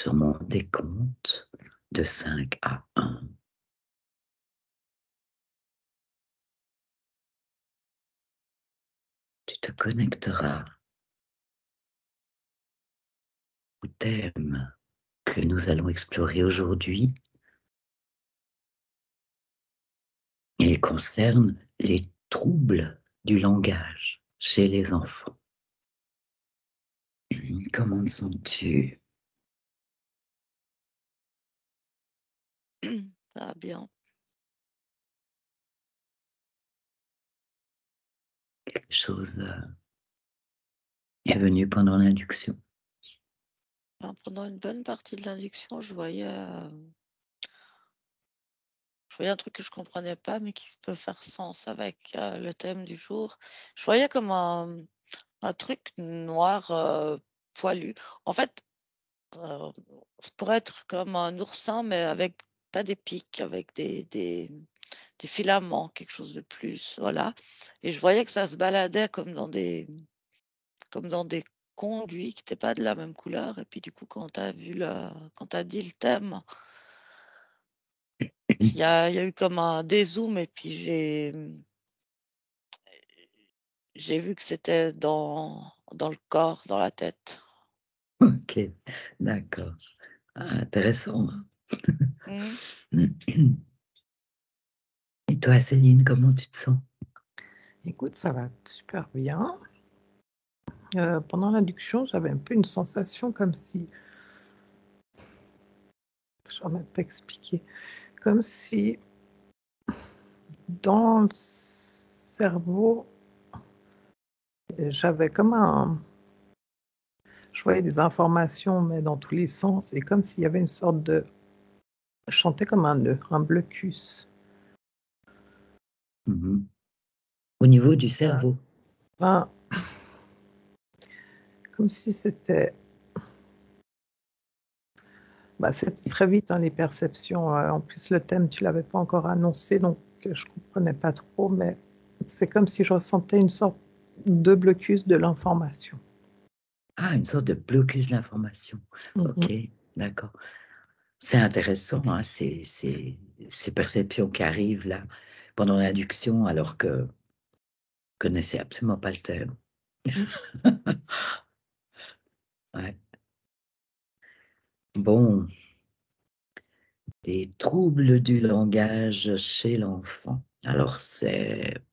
sur mon décompte de 5 à 1. Tu te connecteras au thème que nous allons explorer aujourd'hui. Il concerne les troubles du langage chez les enfants. Comment te sens-tu? Ça va bien. Quelque chose est venu pendant l'induction? Ben, pendant une bonne partie de l'induction, je voyais un truc que je comprenais pas, mais qui peut faire sens avec le thème du jour. Je voyais comme un truc noir poilu. En fait, ça pourrait être comme un oursin, mais avec pas des pics, avec des filaments, quelque chose de plus, voilà. Et je voyais que ça se baladait comme dans des conduits qui n'étaient pas de la même couleur. Et puis du coup, quand tu as dit le thème, il y a eu comme un dézoom et puis j'ai vu que c'était dans le corps, dans la tête. Ok, d'accord. Ah, intéressant. Mhm. Et toi, Céline, comment tu te sens? Écoute, ça va super bien. Pendant l'induction, j'avais un peu une sensation comme si, je vais même t'expliquer, comme si dans le cerveau, j'avais je voyais des informations, mais dans tous les sens, et comme s'il y avait une sorte de, je sentais comme un nœud, un blocus. Mhm. Au niveau du cerveau. Ben, comme si c'était, c'était très vite, hein, les perceptions. En plus, le thème, tu l'avais pas encore annoncé, donc je comprenais pas trop, mais c'est comme si je ressentais une sorte de blocus de l'information. Ah, une sorte de blocus de l'information. Ok, Mhm. d'accord. C'est intéressant, hein, ces perceptions qui arrivent là pendant l'induction alors que je connaissais absolument pas le thème. Ouais. Bon, des troubles du langage chez l'enfant. Alors, c'est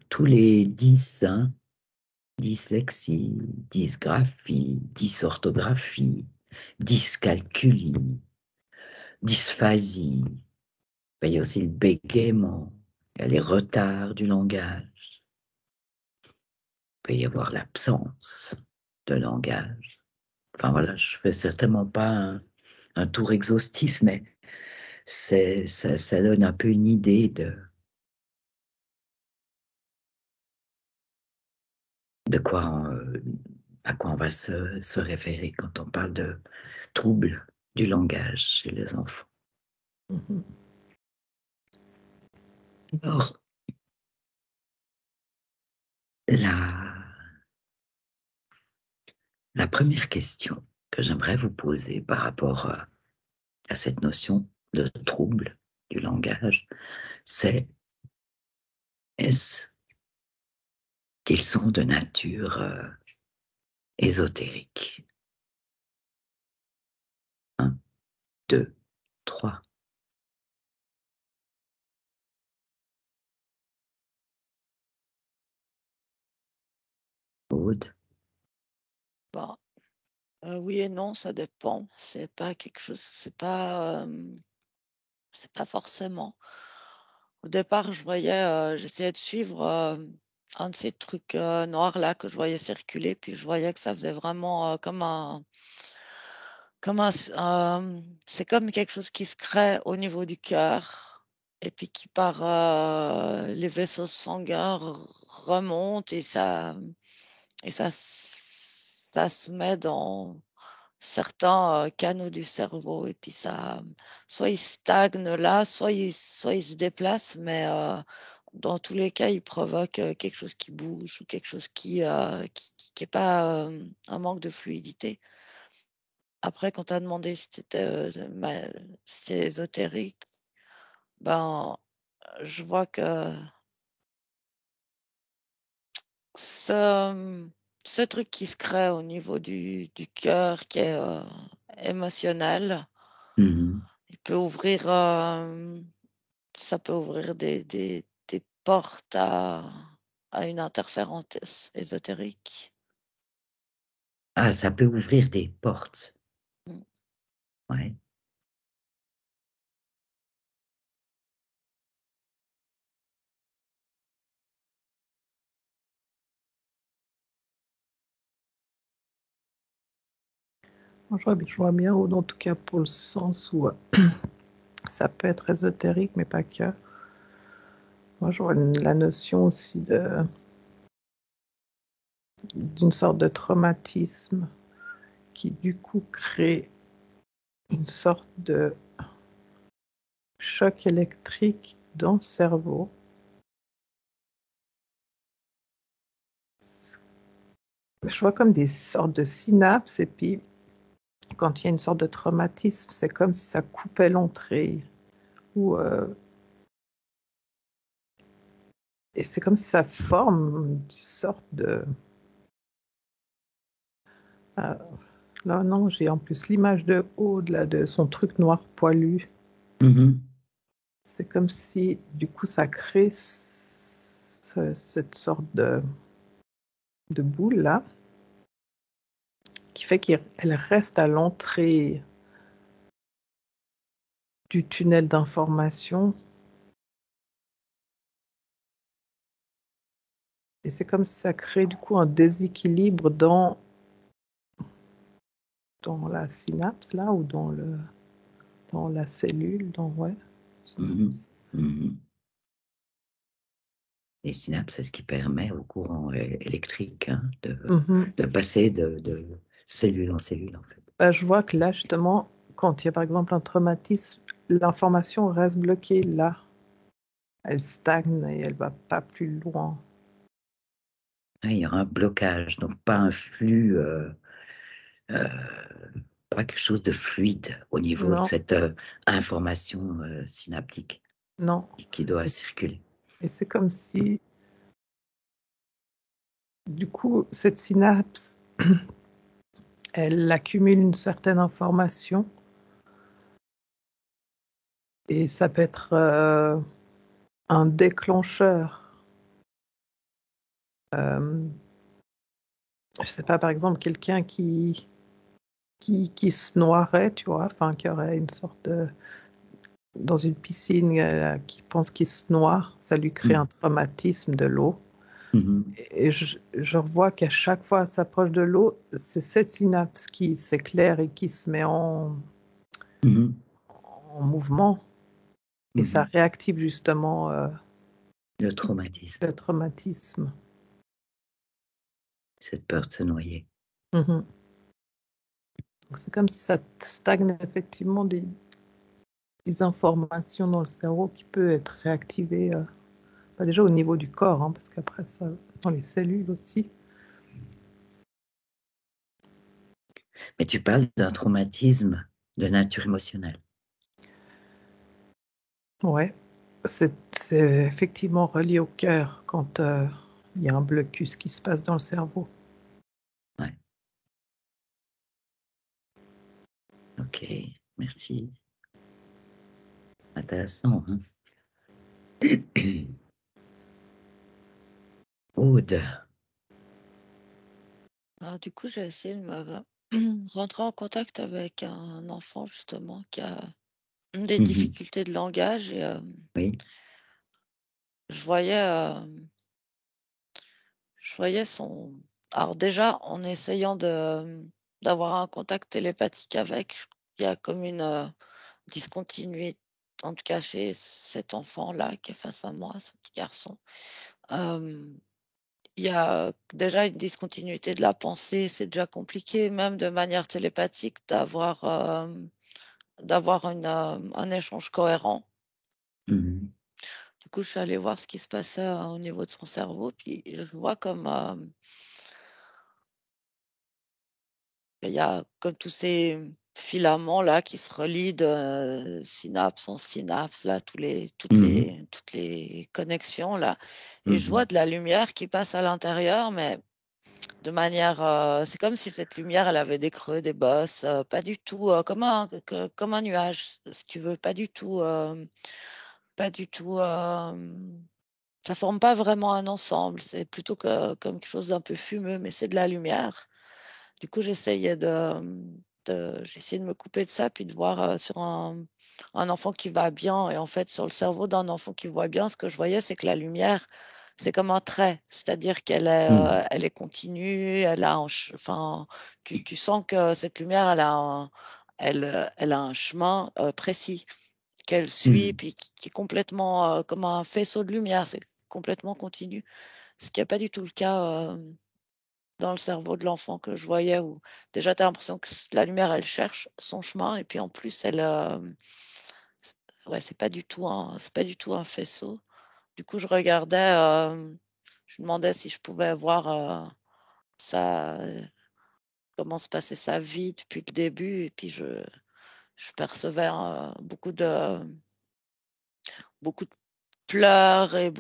tous les 10, hein, dyslexie, dysgraphie, dysorthographie, dyscalculie, dysphasie. Il y a aussi le bégaiement, il y a les retards du langage, il peut y avoir l'absence de langage. Enfin voilà, je fais certainement pas un tour exhaustif, mais ça donne un peu une idée de quoi, à quoi on va se référer quand on parle de troubles du langage chez les enfants. Mhm. Alors, la, la première question que j'aimerais vous poser par rapport à cette notion de trouble du langage, c'est est-ce qu'ils sont de nature ésotérique? 1, 2, 3. Aude. Bon, oui et non, ça dépend. C'est pas quelque chose, c'est pas forcément. Au départ, j'essayais de suivre un de ces trucs noirs là que je voyais circuler, puis je voyais que ça faisait vraiment c'est comme quelque chose qui se crée au niveau du cœur et puis qui par les vaisseaux sanguins remonte et ça se met dans certains canaux du cerveau et puis ça, soit il stagne là, soit il se déplace, mais dans tous les cas, il provoque quelque chose qui bouge ou quelque chose qui est pas un manque de fluidité. après, quand tu as demandé si c'était ésotérique, ben, je vois que ce, ce truc qui se crée au niveau du cœur, qui est émotionnel, Mhm. il peut ouvrir, ça peut ouvrir des portes à une interférence ésotérique. Ah, ça peut ouvrir des portes. Mm. Ouais. Moi, je vois bien, ou en tout cas pour le sens où ça peut être ésotérique, mais pas que. Moi, je vois la notion aussi d'une sorte de traumatisme qui, du coup, crée une sorte de choc électrique dans le cerveau. Je vois comme des sortes de synapses, et puis quand il y a une sorte de traumatisme, c'est comme si ça coupait l'entrée. Ou, et c'est comme si ça forme une sorte de... euh, là, non, j'ai en plus l'image de Aude, là, de son truc noir poilu. Mhm. C'est comme si, du coup, ça crée cette sorte de boule, là, qui fait qu'elle reste à l'entrée du tunnel d'information. Et c'est comme si ça crée, du coup, un déséquilibre dans la synapse, là, ou dans la cellule, ouais. Mhm. Mhm. Les synapses, c'est ce qui permet au courant électrique Mhm. de passer de cellule en cellule, en fait. Bah, je vois que là, justement, quand il y a par exemple un traumatisme, l'information reste bloquée là. Elle stagne et elle va pas plus loin. Ouais, il y aura un blocage, donc pas un flux, euh, pas quelque chose de fluide au niveau de Non, cette information synaptique non. qui doit Et, circuler. et c'est comme si, du coup, cette synapse, elle accumule une certaine information et ça peut être un déclencheur. Je sais pas, par exemple, quelqu'un qui se noierait, tu vois, enfin, qui aurait une sorte de, dans une piscine, qui pense qu'il se noie, ça lui crée un Mhm. traumatisme de l'eau. Mhm. Et je revois qu'à chaque fois qu'elle s'approche de l'eau, c'est cette synapse qui s'éclaire et qui se met Mhm. en mouvement. Et ça Mhm. réactive justement Le traumatisme, le traumatisme. cette peur de se noyer. Mhm. Donc c'est comme si ça stagne effectivement des informations dans le cerveau qui peut être réactivées, bah déjà au niveau du corps, hein, parce qu'après ça, dans les cellules aussi. Mais tu parles d'un traumatisme de nature émotionnelle. Ouais, c'est effectivement relié au cœur quand il y a un blocus qui se passe dans le cerveau. Ouais. Ok, merci. Intéressant, hein? Aude. Alors, du coup, j'ai essayé de me rentrer en contact avec un enfant justement qui a des Mhm. difficultés de langage et Oui. je voyais, je voyais son. Alors déjà, en essayant d'avoir un contact télépathique avec, il y a comme une discontinuité, en tout cas chez cet enfant-là qui est face à moi, ce petit garçon. Euh, Il y a déjà une discontinuité de la pensée, c'est déjà compliqué, même de manière télépathique, d'avoir un échange cohérent. Mhm. Du coup, je suis allée voir ce qui se passait au niveau de son cerveau, puis je vois comme Il y a comme tous ces filaments là qui se relient de synapse en synapse, là, Mhm. toutes les connexions là. Et je vois Mhm. de la lumière qui passe à l'intérieur, mais de manière, c'est comme si cette lumière, elle avait des creux, des bosses, pas du tout comme un nuage, si tu veux, pas du tout. Ça forme pas vraiment un ensemble. C'est plutôt comme quelque chose d'un peu fumeux, mais c'est de la lumière. Du coup, j'essayais de me couper de ça, puis de voir sur un enfant qui va bien. Et en fait, sur le cerveau d'un enfant qui voit bien, ce que je voyais, c'est que la lumière, c'est comme un trait, c'est-à-dire Mhm. elle est continue, elle a enfin, tu sens que cette lumière, elle a un chemin précis qu'elle suit, Mhm. puis qui est complètement comme un faisceau de lumière, c'est complètement continu, ce qui n'est pas du tout le cas dans le cerveau de l'enfant que je voyais, où déjà tu as l'impression que la lumière, elle cherche son chemin, et puis en plus, ouais, c'est pas du tout un faisceau. Du coup, je regardais, je demandais si je pouvais voir ça, comment se passait sa vie depuis le début, et puis je percevais beaucoup de pleurs et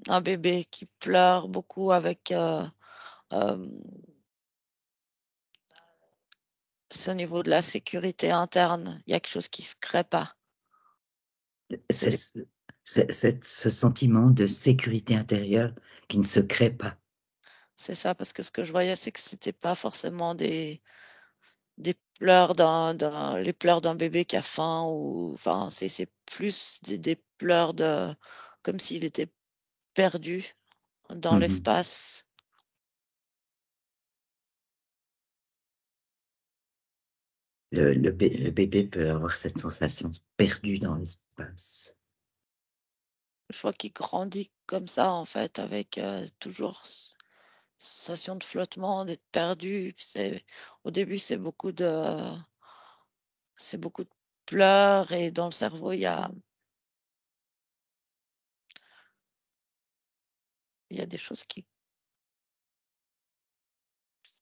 un bébé qui pleure beaucoup avec c'est au niveau de la sécurité interne. Il y a quelque chose qui se crée pas. C'est ce sentiment de sécurité intérieure qui ne se crée pas. C'est ça, parce que ce que je voyais, c'est que c'était pas forcément des pleurs les pleurs d'un bébé qui a faim, ou enfin c'est plus des pleurs comme s'il était perdu dans Mhm. l'espace. Le bébé peut avoir cette sensation perdue dans l'espace. Je vois qu'il grandit comme ça en fait, avec toujours sensation de flottement, d'être perdu. Au début, c'est beaucoup de pleurs, et dans le cerveau, il y a des choses qui.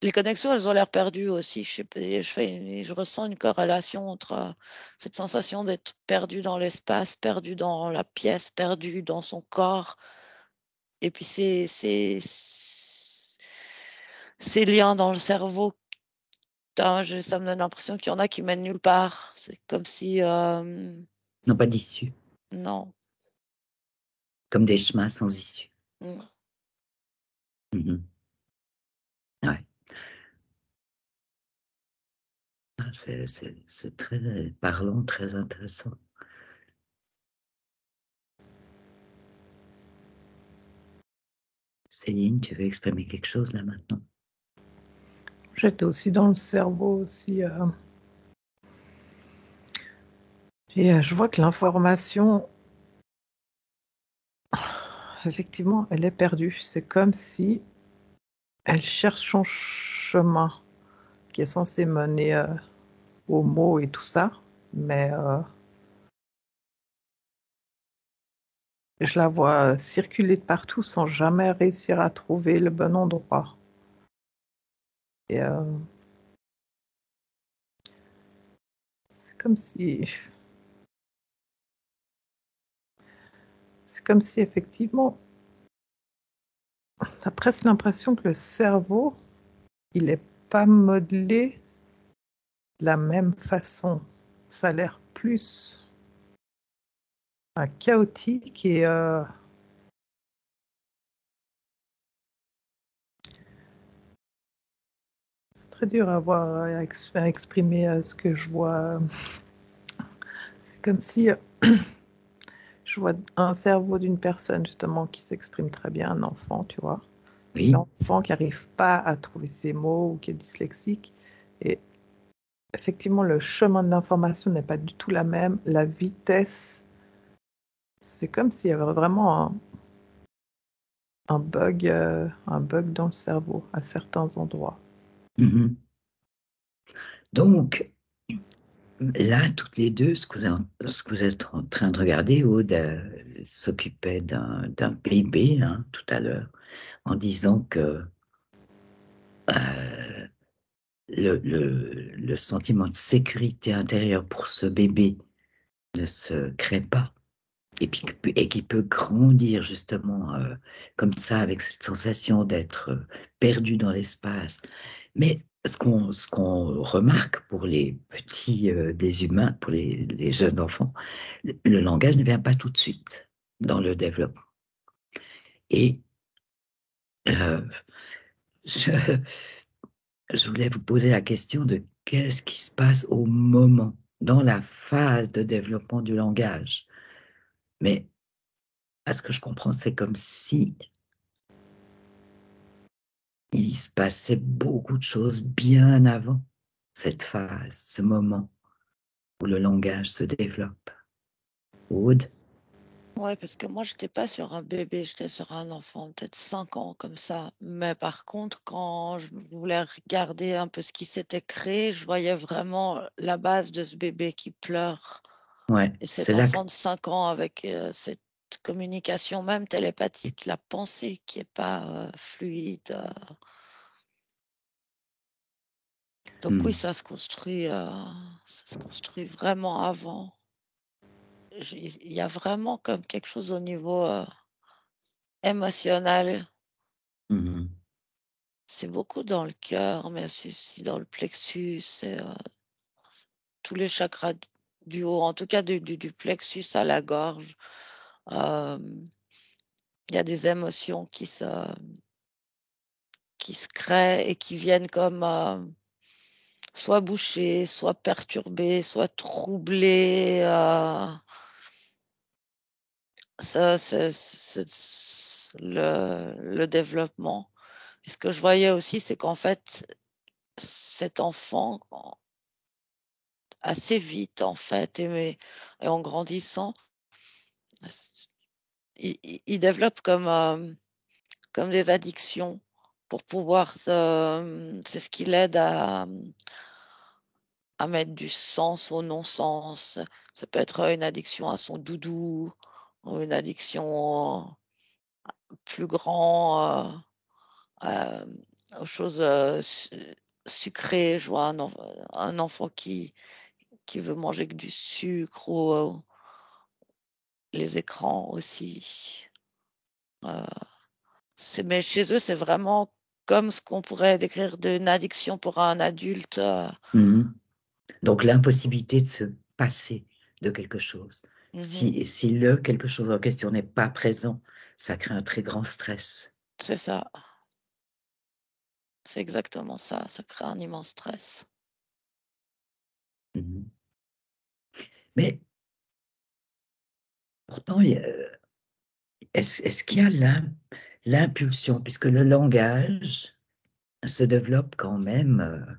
Les connexions, elles ont l'air perdues aussi. Je ressens une corrélation entre cette sensation d'être perdu dans l'espace, perdu dans la pièce, perdu dans son corps, et puis ces liens dans le cerveau. Ça me donne l'impression qu'il y en a qui mènent nulle part. C'est comme si, Non, pas d'issue, non. comme des chemins sans issue. Mm. Mhm. Ouais. Ah, c'est très parlant, très intéressant. Céline, tu veux exprimer quelque chose là maintenant? J'étais aussi dans le cerveau aussi. Et je vois que l'information, effectivement, elle est perdue. C'est comme si elle cherche son chemin qui est censé mener aux mots et tout ça. Mais je la vois circuler de partout sans jamais réussir à trouver le bon endroit. Et c'est comme si... C'est comme si effectivement, t'as presque l'impression que le cerveau, il n'est pas modelé de la même façon. Ça a l'air plus chaotique et c'est très dur à voir, à exprimer ce que je vois. C'est comme si je vois un cerveau d'une personne justement qui s'exprime très bien, un enfant, tu vois. Et Oui. l'enfant qui n'arrive pas à trouver ses mots ou qui est dyslexique. Et effectivement, le chemin de l'information n'est pas du tout la même. La vitesse, c'est comme s'il y avait vraiment un bug dans le cerveau à certains endroits. Mhm. Donc, là, toutes les deux, ce que vous êtes en train de regarder, Aude s'occupait d'un bébé hein, tout à l'heure, en disant que le sentiment de sécurité intérieure pour ce bébé ne se crée pas et qui peut grandir justement comme ça avec cette sensation d'être perdu dans l'espace. Mais ce qu'on remarque pour les petits des humains, pour les jeunes enfants, le langage ne vient pas tout de suite dans le développement. Et euh, je, je voulais vous poser la question de qu'est-ce qui se passe au moment, dans la phase de développement du langage. Mais à ce que je comprends, c'est comme si il se passait beaucoup de choses bien avant cette phase, ce moment où le langage se développe. Aude? Ouais, parce que moi, j'étais pas sur un bébé, j'étais sur un enfant, peut-être 5 ans comme ça. Mais par contre, quand je voulais regarder un peu ce qui s'était créé, je voyais vraiment la base de ce bébé qui pleure. Ouais, Et c'est cet là que... enfant de 5 ans avec cette communication même télépathique, la pensée qui est pas fluide. Donc oui, ça se construit vraiment avant. Il y a vraiment comme quelque chose au niveau émotionnel. Mhm. C'est beaucoup dans le cœur, mais aussi dans le plexus, c'est tous les chakras du haut, en tout cas du plexus à la gorge. Euh, Il y a des émotions qui se créent et qui viennent comme soit boucher, soit perturber, soit troubler le développement. Et ce que je voyais aussi, c'est qu'en fait, cet enfant, assez vite, en fait, et en grandissant, il développe comme des addictions pour pouvoir c'est ce qui l'aide à mettre du sens au non-sens. Ça peut être une addiction à son doudou, ou une addiction plus grand aux choses sucrées. Je vois un enfant qui veut manger que du sucre ou les écrans aussi. Euh, mais chez eux, c'est vraiment comme ce qu'on pourrait décrire d'une addiction pour un adulte. Mhm. Donc l'impossibilité de se passer de quelque chose. Mhm, Si le quelque chose en question n'est pas présent, ça crée un très grand stress. c'est ça, c'est exactement ça. Ça crée un immense stress. Mhm. Mais pourtant, est-ce qu'il y a l'impulsion, puisque le langage se développe quand même,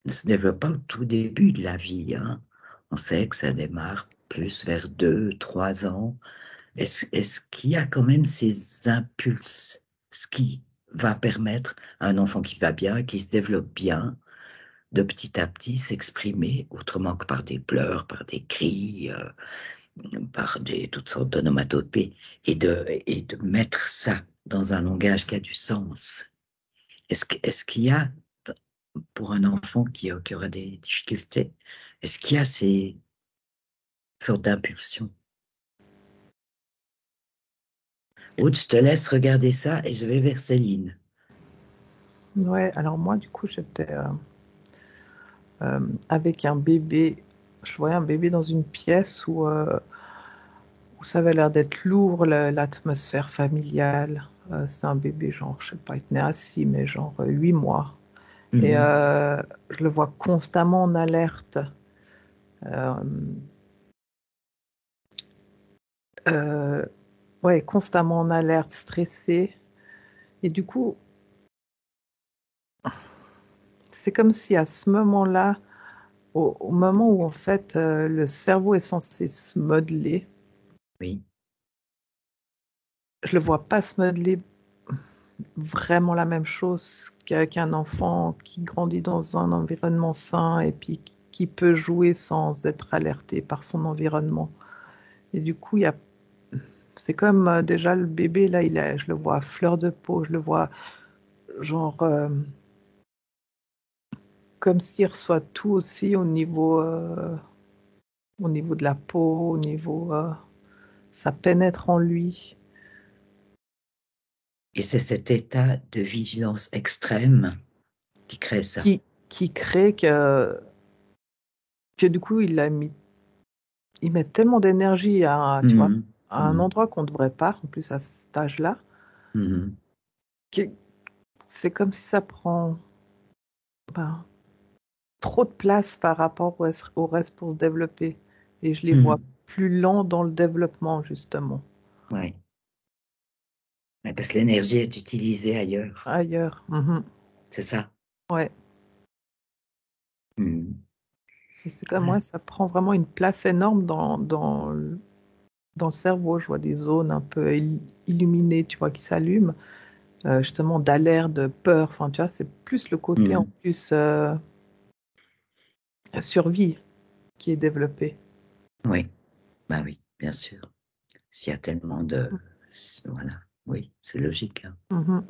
ne se développe pas au tout début de la vie, hein. On sait que ça démarre plus vers 2, 3 ans. Est-ce qu'il y a quand même ces impulses, ce qui va permettre à un enfant qui va bien, qui se développe bien, de petit à petit s'exprimer autrement que par des pleurs, par des cris, par toutes sortes d'onomatopées, et de mettre ça dans un langage qui a du sens. Est-ce qu'il y a, pour un enfant qui aura des difficultés, est-ce qu'il y a ces sortes d'impulsions? Aude, je te laisse regarder ça et je vais vers Céline. Ouais, alors moi, du coup, j'étais avec un bébé. Je voyais un bébé dans une pièce où ça avait l'air d'être lourd, l'atmosphère familiale. C'est un bébé, genre, je sais pas, il tenait assis, mais genre 8 mois. Et Mhm. je le vois constamment en alerte. Euh, euh, ouais, constamment en alerte, stressé. Et du coup, c'est comme si à ce moment-là, au moment où en fait le cerveau est censé se modeler, Oui. je le vois pas se modeler vraiment la même chose qu'un enfant qui grandit dans un environnement sain et puis qui peut jouer sans être alerté par son environnement. Et du coup, c'est comme déjà le bébé, là, je le vois à fleur de peau, je le vois genre comme s'il reçoit tout aussi au niveau de la peau, ça pénètre en lui. Et c'est cet état de vigilance extrême qui crée ça. Qui crée que du coup, il met tellement d'énergie tu vois, à un endroit qu'on ne devrait pas, en plus à cet âge-là, que c'est comme si ça prend ben, trop de place par rapport au reste pour se développer. Et je les vois plus lents dans le développement, justement. Oui. Parce que l'énergie est utilisée ailleurs. Ailleurs. C'est ça. Ouais. Et c'est comme moi, ça prend vraiment une place énorme dans le cerveau. Je vois des zones un peu illuminées, tu vois, qui s'allument. Justement, d'alerte, de peur. Enfin, tu vois, c'est plus le côté en plus survie qui est développé. Oui, bah oui, bien sûr. S'il y a tellement de... Voilà, oui, c'est logique. Hein.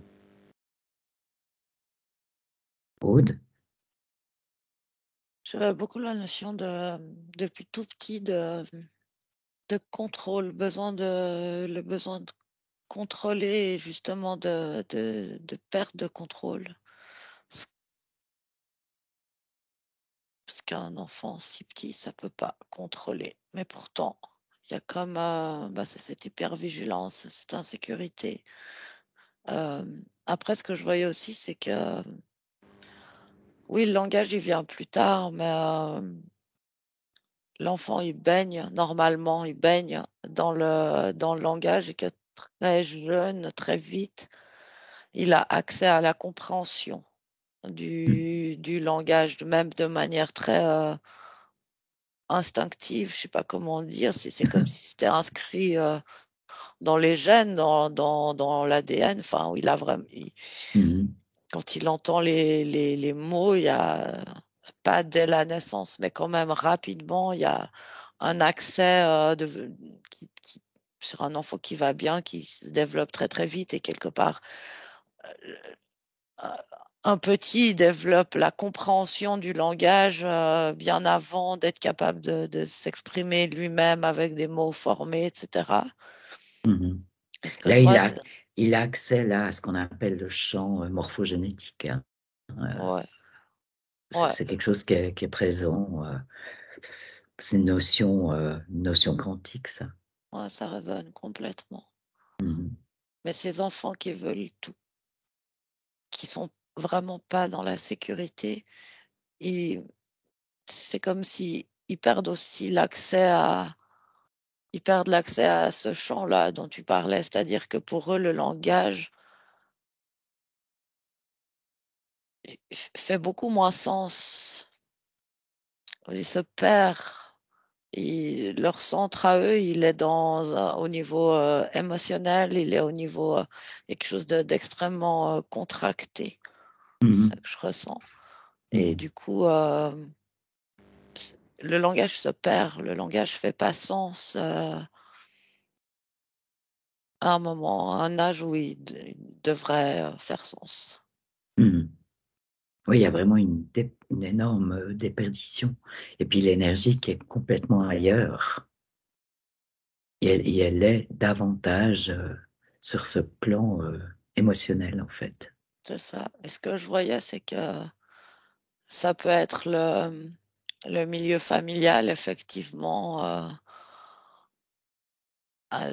Aude? J'avais beaucoup la notion depuis tout petit de contrôle, le besoin de contrôler et justement de perte de contrôle. Parce qu'un enfant si petit, ça peut pas contrôler. Mais pourtant, il y a comme c'est cette hypervigilance, cette insécurité. Après, ce que je voyais aussi, c'est que oui, le langage, il vient plus tard, mais l'enfant, il baigne dans le langage et que très jeune, très vite, il a accès à la compréhension du langage, même de manière très instinctive, je sais pas comment dire, c'est comme si c'était inscrit dans les gènes, dans l'ADN, enfin, où il a vraiment, quand il entend les mots, il y a pas dès la naissance, mais quand même rapidement, il y a un accès sur un enfant qui va bien, qui se développe très très vite et quelque part, un petit développe la compréhension du langage bien avant d'être capable de s'exprimer lui-même avec des mots formés, etc. Ce que Là, je vois, il a accès là, à ce qu'on appelle le champ morphogénétique. Hein. ouais. C'est quelque chose qui est présent. C'est une notion quantique, ça. Ouais, ça résonne complètement. Mais ces enfants qui veulent tout, qui sont vraiment pas dans la sécurité, et c'est comme si ils perdent aussi ils perdent l'accès à ce champ-là dont tu parlais, c'est-à-dire que pour eux, le langage fait beaucoup moins sens. Il se perd. Et leur centre à eux, il est au niveau émotionnel, il est au niveau quelque chose d'extrêmement contracté. C'est ça que je ressens. Et du coup, le langage se perd, le langage fait pas sens à un moment, à un âge où il devrait faire sens. Oui, il y a vraiment une énorme déperdition. Et puis l'énergie qui est complètement ailleurs. Et elle est davantage sur ce plan émotionnel, en fait. C'est ça. Et ce que je voyais, c'est que ça peut être le milieu familial, effectivement,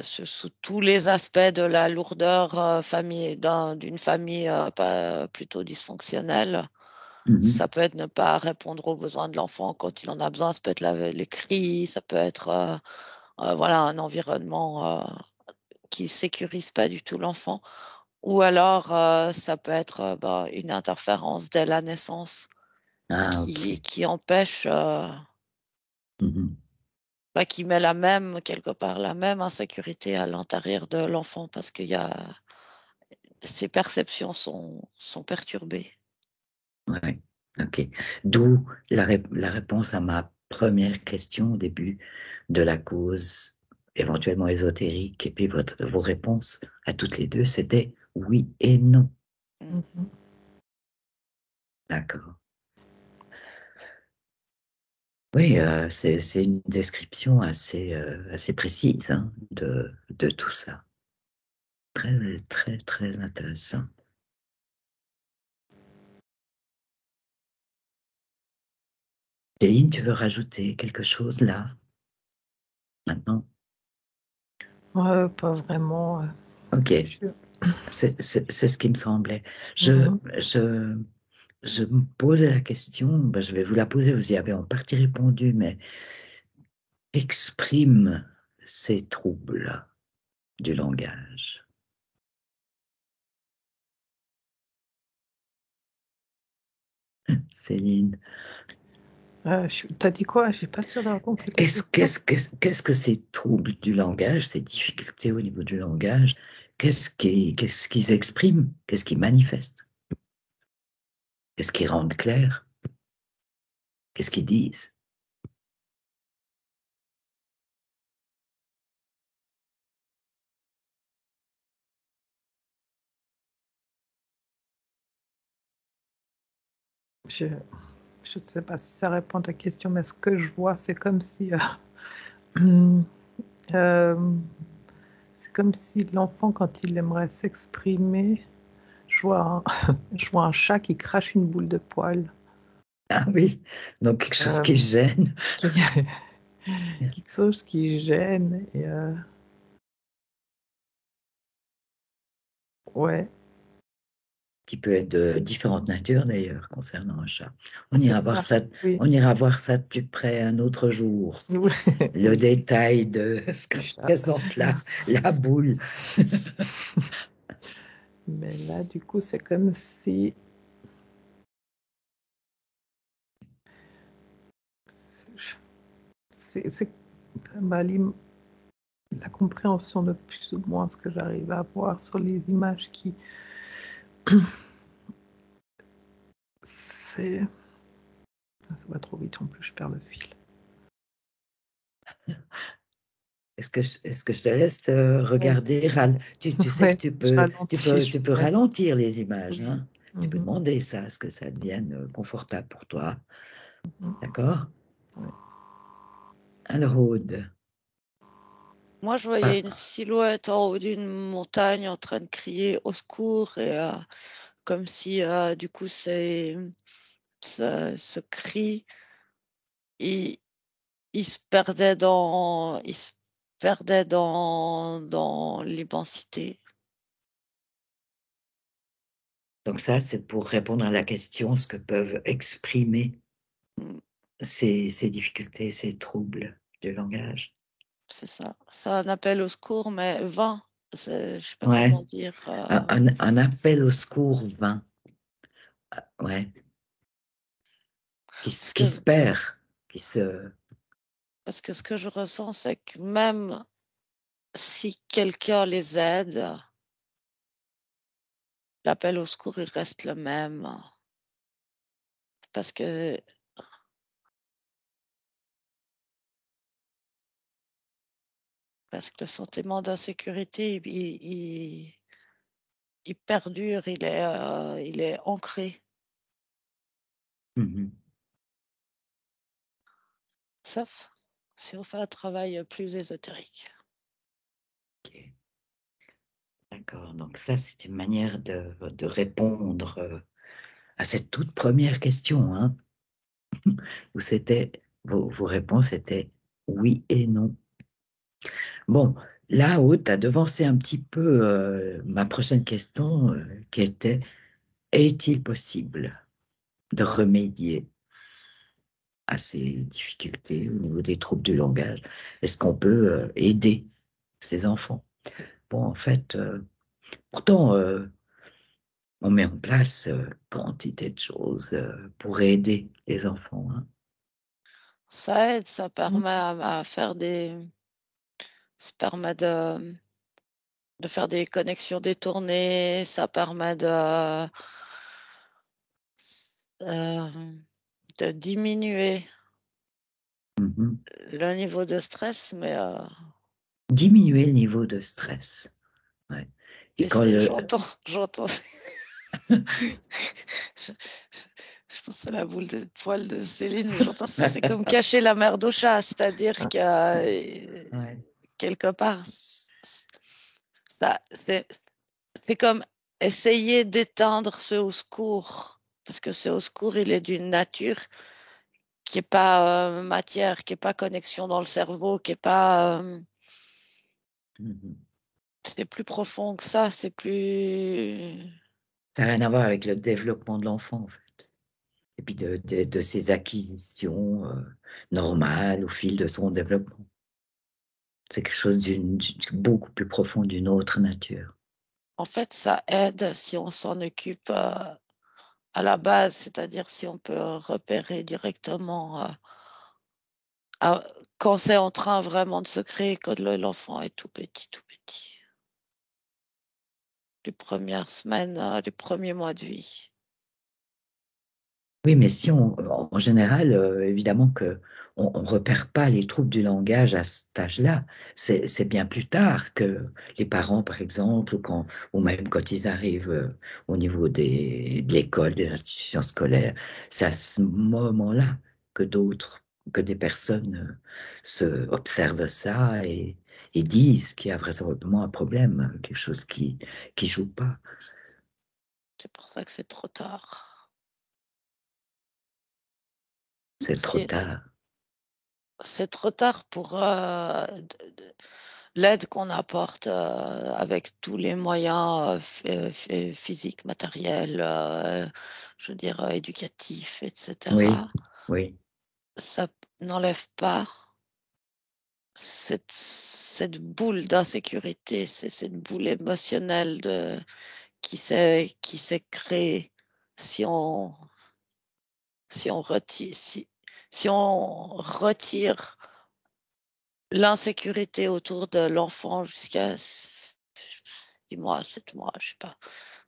sous tous les aspects de la lourdeur d'une famille plutôt dysfonctionnelle. Ça peut être ne pas répondre aux besoins de l'enfant quand il en a besoin, ça peut être les cris, ça peut être voilà, un environnement qui sécurise pas du tout l'enfant. Ou alors, ça peut être une interférence dès la naissance qui empêche, qui met quelque part, la même insécurité à l'intérieur de l'enfant parce ses perceptions sont perturbées. Ouais, ok. D'où la réponse à ma première question au début de la cause éventuellement ésotérique. Et puis vos réponses à toutes les deux, c'était oui et non. D'accord. Oui, c'est une description assez précise hein, de tout ça. Très, très, très intéressant. Céline, tu veux rajouter quelque chose là, maintenant? Pas vraiment. Ok, Je- c'est ce qui me semblait. Je, Mhm. je, je me posais la question, ben, je vais vous la poser, vous y avez en partie répondu, mais exprime ces troubles du langage. Céline, T'as dit quoi? J'ai pas sûr d'avoir compris ta qu'est-ce, question. qu'est-ce, qu'est-ce, qu'est-ce que ces troubles du langage, ces difficultés au niveau du langage, qu'est-ce qu'ils expriment, qu'est-ce qu'ils manifestent, qu'est-ce qu'ils rendent clair, qu'est-ce qu'ils disent? Je je ne sais pas si ça répond à ta question, mais ce que je vois, c'est comme si euh, c'est comme si l'enfant, quand il aimerait s'exprimer, je vois je vois un chat qui crache une boule de poil. Ah oui, donc quelque chose Euh, qui gêne, qui- quelque chose qui gêne. Et, ouais, qui peut être de différentes natures d'ailleurs concernant un chat. On c'est ira voir ça. ça, Oui. on ira voir ça de plus près un autre jour. Le Oui, détail de ce que du chat. représente la boule. Mais là, du coup, c'est comme si c'est bah, la compréhension de plus ou moins ce que j'arrive à voir sur les images qui c'est ça va trop vite en plus, je perds le fil. Est-ce que je te laisse Ouais, regarder tu sais que ouais, je ralentis, je tu peux ouais. ralentir les images, Oui. hein? Tu peux Mhm, demander ça, à ce que ça devienne confortable pour toi. mhm, D'accord? ouais. Alors, Aude, Moi, je voyais une silhouette en haut d'une montagne en train de crier au secours et comme si du coup ce cri il, il se perdait dans l'immensité. donc ça, c'est pour répondre à la question, ce que peuvent exprimer Mm, ces difficultés, ces troubles du langage. c'est ça. C'est un appel au secours, mais vain. Je sais pas Ouais, comment dire. un appel au secours vain, ouais, Parce qui que, se perd, qui se... parce que ce que je ressens, c'est que même si quelqu'un les aide, l'appel au secours, il reste le même. Parce que, parce que le sentiment d'insécurité, il perdure, il est ancré. Mhm. Sauf si on fait un travail plus ésotérique. Ok. D'accord, donc ça, c'est une manière de répondre à cette toute première question, hein, où c'était, vos réponses étaient oui et non. Bon, là, Aude, tu as devancé un petit peu ma prochaine question, qui était, est-il possible de remédier à ces difficultés au niveau des troubles du langage? Est-ce qu'on peut aider ces enfants? Bon, en fait, pourtant, on met en place quantité de choses pour aider les enfants, hein. Ça aide, ça permet à faire ça permet de faire des connexions détournées, ça permet de diminuer Mhm. le niveau de stress, mais Diminuer le niveau de stress. Ouais. Et quand le... j'entends, je, Je pense que c'est la boule de poil de Céline, mais j'entends ça, c'est comme cacher la merde au chat, c'est-à-dire que Ouais. quelque part, ça, c'est comme essayer d'éteindre ce au secours, parce que ce au secours, il est d'une nature qui n'est pas matière, qui n'est pas connexion dans le cerveau, qui n'est pas... Mhm. c'est plus profond que ça, c'est plus... Ça n'a rien à voir avec le développement de l'enfant, en fait. Et puis de ses acquisitions normales au fil de son développement. C'est quelque chose beaucoup plus profond, d'une autre nature. En fait, ça aide si on s'en occupe à la base, c'est-à-dire si on peut repérer directement quand c'est en train vraiment de se créer, quand l'enfant est tout petit, tout petit. Les premières semaines, les premiers mois de vie. Oui, mais si en général, évidemment que on repère pas les troubles du langage à cet âge-là. C'est bien plus tard que les parents, par exemple, ou même quand ils arrivent au niveau de l'école, des institutions scolaires, c'est à ce moment-là que que des personnes observent ça et disent qu'il y a vraisemblablement un problème, quelque chose qui joue pas. C'est pour ça que c'est trop tard. C'est trop tard. C'est trop tard pour l'aide qu'on apporte avec tous les moyens physiques, matériels, je veux dire éducatifs, Oui, etc. oui. Ça n'enlève pas cette boule d'insécurité, c'est cette boule émotionnelle qui s'est créée si on, si on retire l'insécurité autour de l'enfant jusqu'à 6 mois, 7 mois, je sais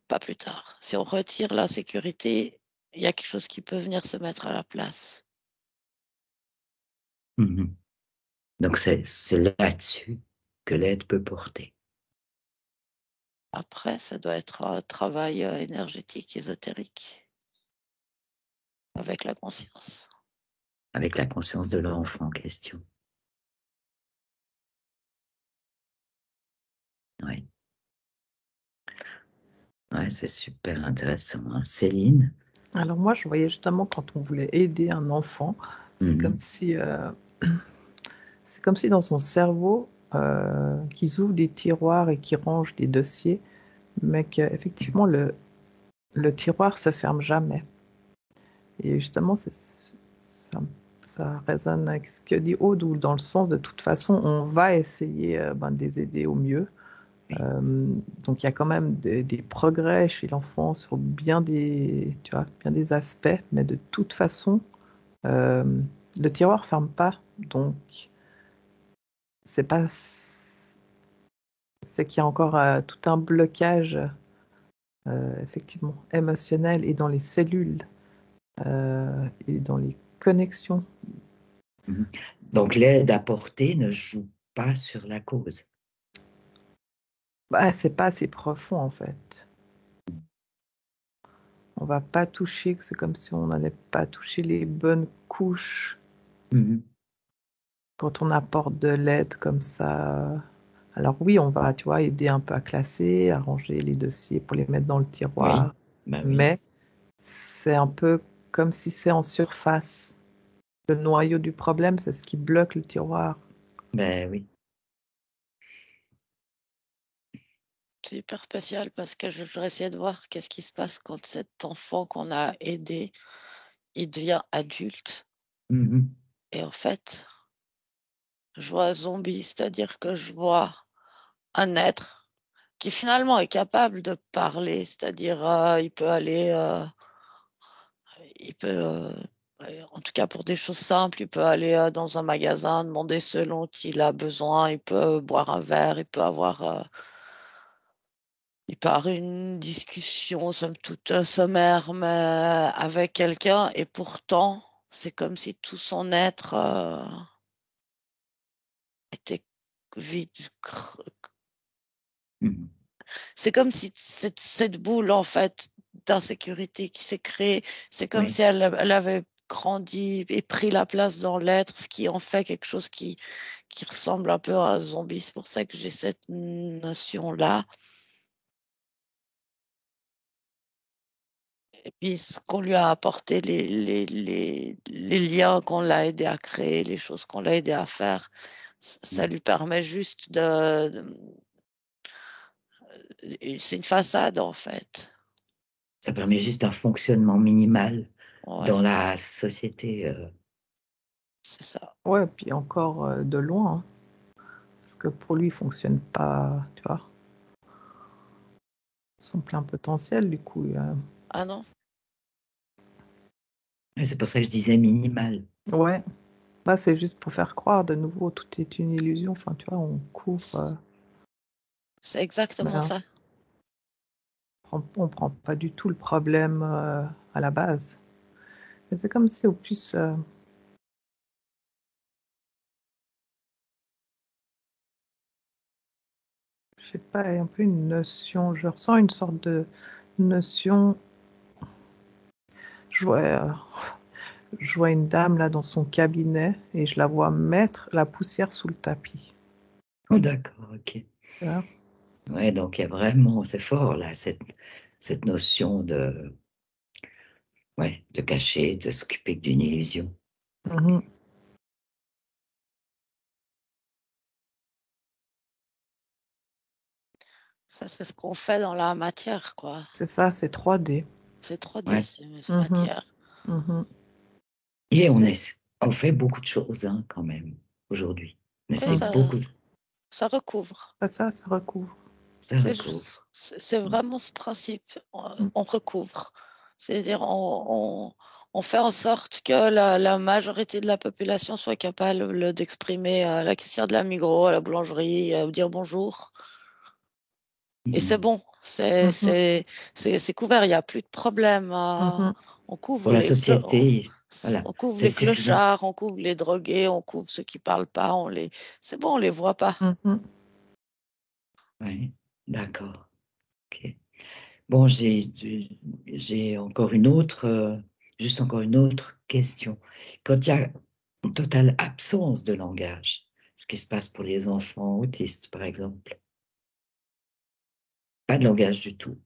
pas plus tard. Si on retire l'insécurité, il y a quelque chose qui peut venir se mettre à la place. Mhm. Donc c'est là-dessus que l'aide peut porter, Après, ça doit être un travail énergétique, ésotérique, avec la conscience. avec la conscience de l'enfant en question. Oui, ouais, c'est super intéressant, hein. Céline? Alors moi, je voyais justement quand on voulait aider un enfant, c'est comme Mhm. si, c'est comme si dans son cerveau, qu'ils ouvrent des tiroirs et qu'ils rangent des dossiers, mais qu'effectivement le tiroir se ferme jamais. Et justement, ça résonne avec ce que dit Aude, ou dans le sens de toute façon, on va essayer de les aider au mieux. Oui. Donc il y a quand même des progrès chez l'enfant sur tu vois, bien des aspects, mais de toute façon, euh, le tiroir ferme pas. Donc c'est pas, c'est qu'il y a encore tout un blocage effectivement émotionnel et dans les cellules et dans les connexions. Mhm. Donc l'aide apportée ne joue pas sur la cause. Bah, c'est pas assez profond en fait. On va pas toucher, c'est comme si on n'allait pas toucher les bonnes couches Mhm. quand on apporte de l'aide comme ça. Alors oui, on va, tu vois, aider un peu à classer, à ranger les dossiers pour les mettre dans le Oui, tiroir, ben oui. mais c'est un peu comme si c'est en surface. Le noyau du problème, c'est ce qui bloque le tiroir. Ben oui. C'est hyper spécial parce que je voudrais essayer de voir qu'est-ce qui se passe quand cet enfant qu'on a aidé, il devient adulte. Mhm. Et en fait, je vois un zombie, c'est-à-dire que je vois un être qui finalement est capable de parler, c'est-à-dire il peut, en tout cas pour des choses simples, il peut aller dans un magasin, demander ce dont il a besoin, il peut boire un verre, il peut avoir une discussion somme toute sommaire mais avec quelqu'un et pourtant c'est comme si tout son être était vide. Mhm. C'est comme si cette boule en fait d'insécurité qui s'est créée. C'est comme Oui. si elle avait grandi et pris la place dans l'être, ce qui en fait quelque chose qui ressemble un peu à un zombie. C'est pour ça que j'ai cette notion-là. Et puis, ce qu'on lui a apporté, les liens qu'on l'a aidé à créer, les choses qu'on l'a aidé à faire, ça lui permet juste c'est une façade, en fait. Ça permet juste un fonctionnement minimal Ouais, dans la société. c'est ça. Ouais, puis encore de loin, hein, parce que pour lui, il fonctionne pas, tu vois, son plein potentiel, du coup. Ah non? Et c'est pour ça que je disais minimal. Ouais, là, c'est juste pour faire croire, de nouveau, tout est une illusion. Enfin, tu vois, on couvre. C'est exactement Ben, ça. on prend pas du tout le problème à la base. Mais c'est comme si, au plus, je sais pas, un peu une notion. Je ressens une sorte de notion. Je vois, je vois une dame là dans son cabinet et je la vois mettre la poussière sous le tapis. Oh, d'accord, ok. Tu vois. Ouais, donc il y a vraiment, c'est fort là, cette notion de cacher, de s'occuper d'une illusion. Mhm. Ça, c'est ce qu'on fait dans la matière, quoi. C'est ça, c'est 3D. C'est 3D, Ouais. c'est Mhm. matière. Mhm. Et C'est on fait beaucoup de choses hein, quand même aujourd'hui. Mais ouais, c'est beaucoup, ça recouvre. Ça recouvre. ça recouvre. C'est vraiment ce principe. Mm. On recouvre. C'est-à-dire, on fait en sorte que la majorité de la population soit capable d'exprimer la caissière de la Migros, à la boulangerie, dire bonjour. Et c'est Mhm. bon, Mhm. c'est couvert, il n'y a plus de problème. Mhm. On Pour couvre la société, voilà, on couvre c'est les suffisant. clochards, on couvre les drogués, on couvre ceux qui parlent pas, c'est bon, on les voit pas. Mhm. Oui, d'accord. Ok. Bon, j'ai encore juste encore une autre question. Quand il y a une totale absence de langage, ce qui se passe pour les enfants autistes, par exemple, pas de langage du tout.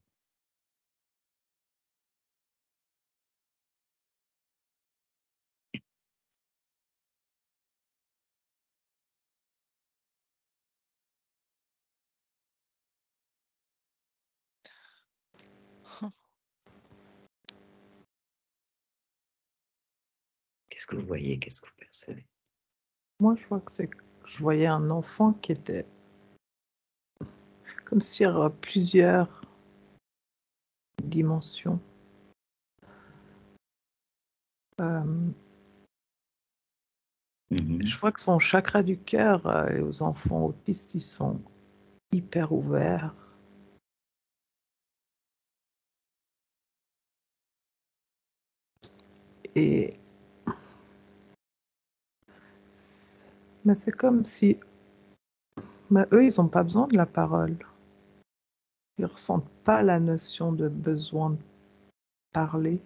Qu'est-ce que vous voyez? Qu'est-ce que vous percevez? Moi, je vois que je voyais un enfant qui était comme sur plusieurs dimensions. Euh, Mhm. je vois que son chakra du cœur, aux enfants autistes, ils sont hyper ouverts. Et mais c'est comme si, mais eux, ils n'ont pas besoin de la parole. Ils ressentent pas la notion de besoin de parler.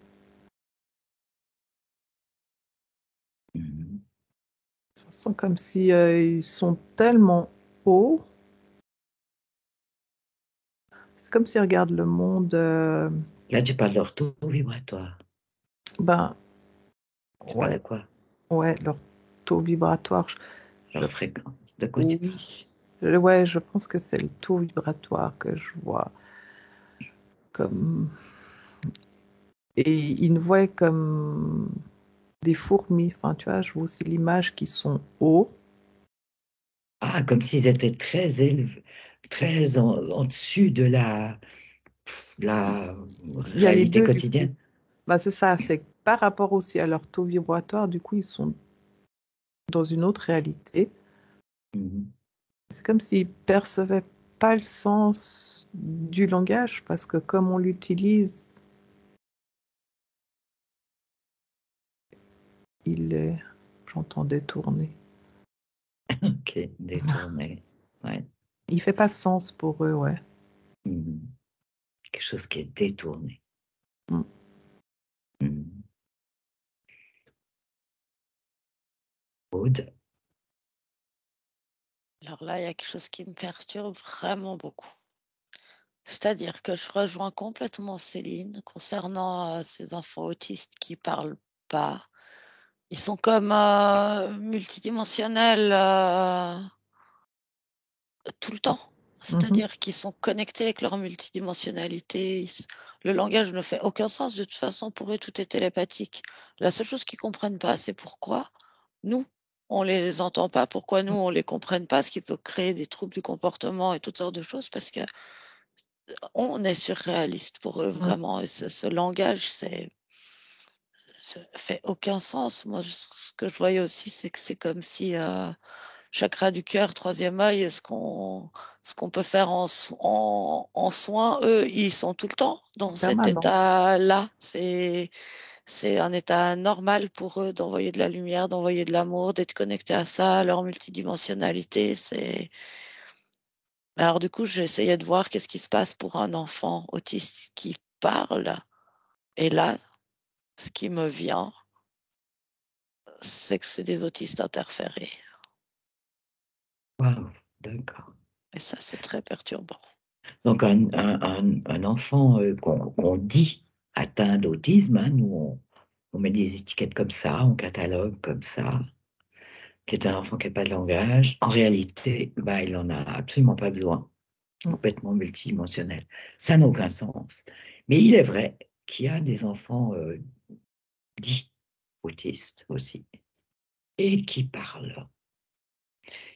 Mhm. Je sens comme si ils sont tellement hauts. C'est comme s'ils regardent le monde. Là, tu parles de leur taux vibratoire. Ben Tu parles ouais, de quoi? ouais, leur taux vibratoire. Je, Leur fréquence. De quoi tu parles? oui, ouais, je pense que c'est le taux vibratoire que je vois comme. Et ils nous voient comme des fourmis. Enfin, tu vois, je vois aussi l'image qui sont hauts. Ah, comme s'ils étaient très élevés, très en dessus de la Il y a les réalité deux, du coup. quotidienne. Bah, c'est ça, c'est que par rapport aussi à leur taux vibratoire, du coup, ils sont dans une autre réalité. Mhm. C'est comme s'ils percevaient pas le sens du langage, parce que comme on l'utilise, il est, j'entends détourné. Ok, détourné. Ouais. Il fait pas sens pour eux, ouais. Mhm. Quelque chose qui est détourné. Mm. Hmm. Aude, Alors là, il y a quelque chose qui me perturbe vraiment beaucoup. C'est-à-dire que je rejoins complètement Céline concernant ces enfants autistes qui parlent pas. Ils sont comme multidimensionnels tout le temps. C'est-à-dire qu'ils sont connectés avec leur multidimensionnalité. Le langage ne fait aucun sens. De toute façon, pour eux, tout est télépathique. La seule chose qu'ils comprennent pas, c'est pourquoi nous, on les entend pas, pourquoi nous, on les comprenne pas, ce qui peut créer des troubles du comportement et toutes sortes de choses, parce que on est surréaliste pour eux, vraiment. Et ce langage, ça fait aucun sens. Moi, ce que je voyais aussi, c'est que c'est comme si chakra du cœur, troisième œil, ce qu'on peut faire en soins, eux, ils sont tout le temps dans cet Permanence. état-là. C'est un état normal pour eux d'envoyer de la lumière, d'envoyer de l'amour, d'être connectés à ça, à leur multidimensionnalité. Alors du coup, j'essayais de voir qu'est-ce qui se passe pour un enfant autiste qui parle. Et là, ce qui me vient, c'est que c'est des autistes interférés. wow, d'accord. Et ça, c'est très perturbant. Donc, un enfant qu'on dit atteint d'autisme, hein, nous, on met des étiquettes comme ça, on catalogue comme ça, qui est un enfant qui n'a pas de langage. En réalité, bah, il n'en a absolument pas besoin, complètement multidimensionnel. Ça n'a aucun sens. Mais il est vrai qu'il y a des enfants dits autistes aussi, et qui parlent.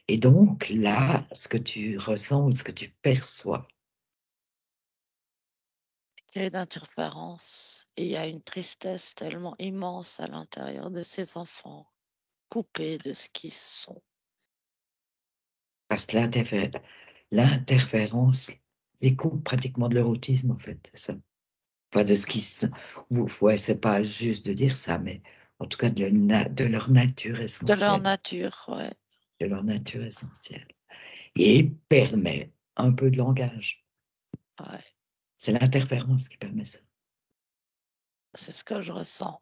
Et donc, là, ce que tu ressens ou ce que tu perçois, Il y a une interférence et il y a une tristesse tellement immense à l'intérieur de ces enfants, coupés de ce qu'ils sont. parce que l'interférence les coupe pratiquement de leur autisme, en fait, c'est ça. Enfin, de ce qui se... Ouais, c'est pas juste de dire ça, mais en tout cas de leur nature De leur essentielle. nature, ouais. De leur nature essentielle. Et permet un peu de langage. Ouais. C'est l'interférence qui permet ça. C'est ce que je ressens.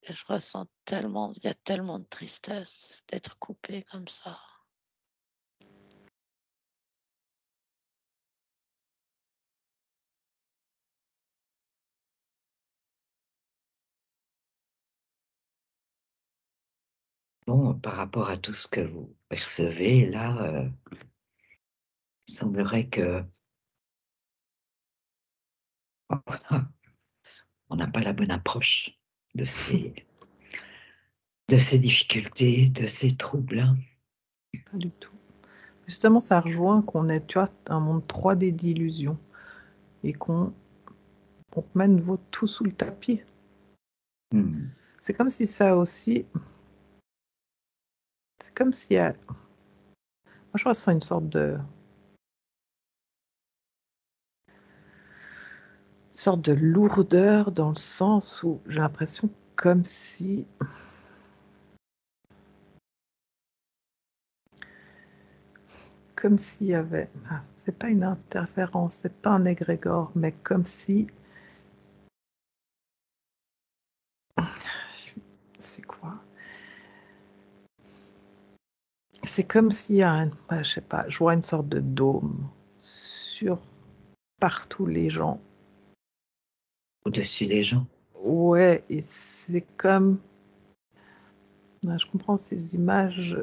Et je ressens tellement, il y a tellement de tristesse d'être coupé comme ça. Bon, par rapport à tout ce que vous percevez, là, il semblerait que on n'a pas la bonne approche de ces difficultés, de ces troubles, hein. Pas du tout. Justement, ça rejoint qu'on est, tu vois, un monde 3D d'illusions et qu'on met nouveau tout sous le tapis. Hmm. C'est comme si ça aussi. C'est comme si. Moi, je ressens une sorte de lourdeur dans le sens où j'ai l'impression comme si. Comme s'il y avait. C'est pas une interférence, c'est pas un égrégore, mais comme si. C'est quoi? C'est comme s'il y a je sais pas, je vois une sorte de dôme sur partout les gens. Au-dessus des gens. Ouais, et c'est comme. Je comprends ces images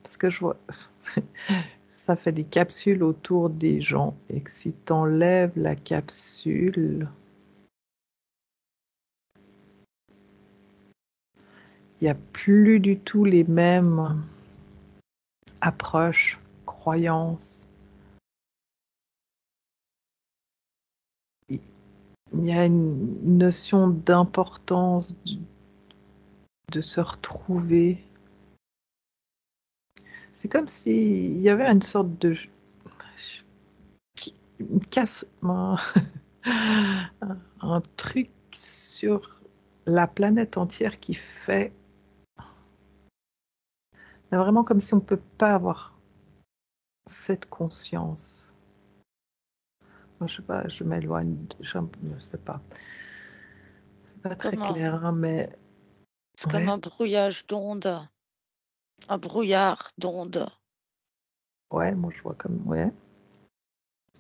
parce que je vois. Ça fait des capsules autour des gens et que si tu enlèves la capsule, il n'y a plus du tout les mêmes approches, croyances. Il y a une notion d'importance de se retrouver. C'est comme s'il y avait une sorte de une casse, un truc sur la planète entière qui fait mais vraiment comme si on ne peut pas avoir cette conscience. Je sais pas, je m'éloigne, je sais pas. C'est pas très Comme un, clair, hein, mais c'est comme ouais, un brouillage d'ondes, un brouillard d'ondes. ouais, moi je vois comme, ouais.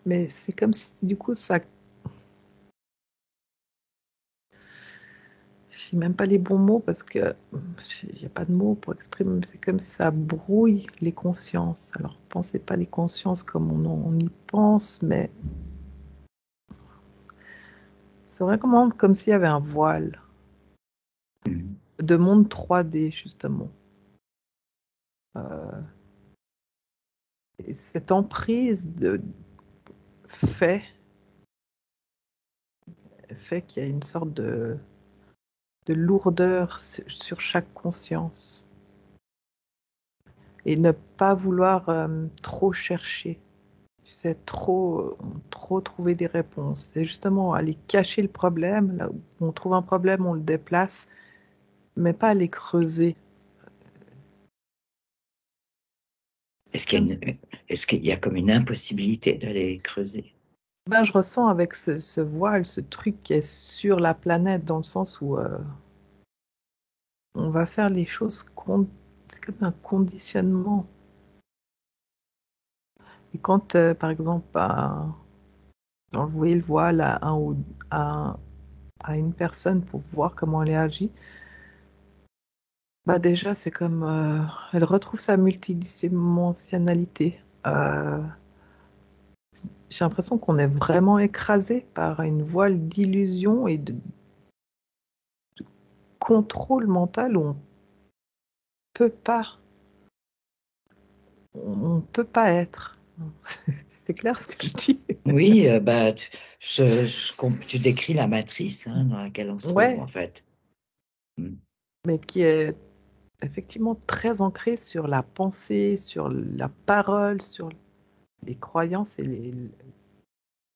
Mais c'est comme si du coup ça, je sais même pas les bons mots parce que il n'y a pas de mots pour exprimer, mais c'est comme si ça brouille les consciences. Alors pensez pas les consciences comme on y pense, mais c'est vraiment comme s'il y avait un voile Mhm. de monde 3D justement. Euh, et cette emprise fait, fait qu'il y a une sorte de lourdeur sur chaque conscience et ne pas vouloir trop chercher, tu sais, trop trouver des réponses. C'est justement aller cacher le problème, là où on trouve un problème, on le déplace, mais pas aller creuser. Est-ce C'est qu'il comme y a est-ce qu'il y a comme une impossibilité d'aller creuser? ben, je ressens avec ce voile, ce truc qui est sur la planète, dans le sens où on va faire les choses, c'est comme un conditionnement. Et quand, par exemple, envoyer le voile à, à une personne pour voir comment elle agit, bah déjà, c'est comme elle retrouve sa multidimensionnalité. J'ai l'impression qu'on est vraiment écrasé par une voile d'illusion et de contrôle mental où peut pas, on peut pas être. C'est clair ce que je dis? Oui, bah, tu décris la matrice hein, dans laquelle on se trouve, Ouais, en fait. Mm. mais qui est effectivement très ancré sur la pensée, sur la parole, sur les croyances et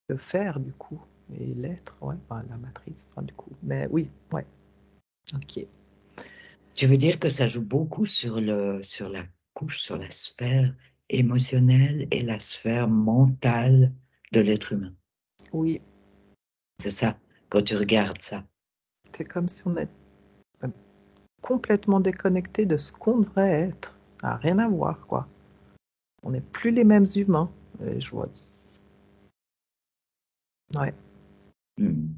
le faire du coup. Et l'être, ouais, enfin, la matrice, enfin, du coup. Mais oui, ouais, ok. Tu veux dire que ça joue beaucoup sur la couche, sur la sphère émotionnelle et la sphère mentale de l'être humain. Oui, C'est ça, quand tu regardes ça. c'est comme si on est complètement déconnecté de ce qu'on devrait être. Ça n'a rien à voir, quoi. On n'est plus les mêmes humains. Et je vois. Ouais. Mm.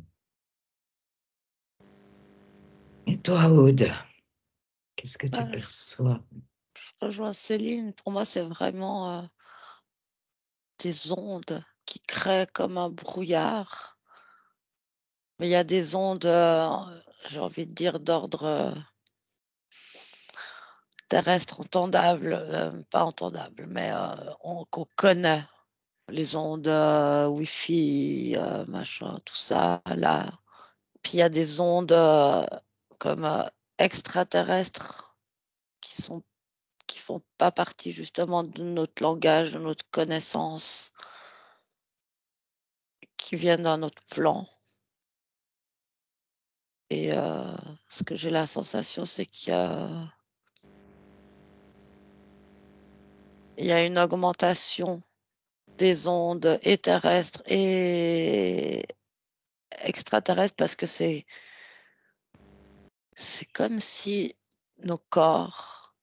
Et toi, Aude, qu'est-ce que tu Ah, perçois? je rejoins Céline. Pour moi, c'est vraiment des ondes qui créent comme un brouillard. Mais il y a des ondes, j'ai envie de dire, d'ordre terrestre entendable, pas entendable, mais qu'on connaît. Les ondes Wi-Fi, machin, tout ça, là. Puis il y a des ondes comme extraterrestres qui sont qui font pas partie justement de notre langage, de notre connaissance, qui viennent d'un autre plan. Et ce que j'ai la sensation, c'est qu'il y a une augmentation des ondes et terrestres et extraterrestres parce que c'est comme si nos corps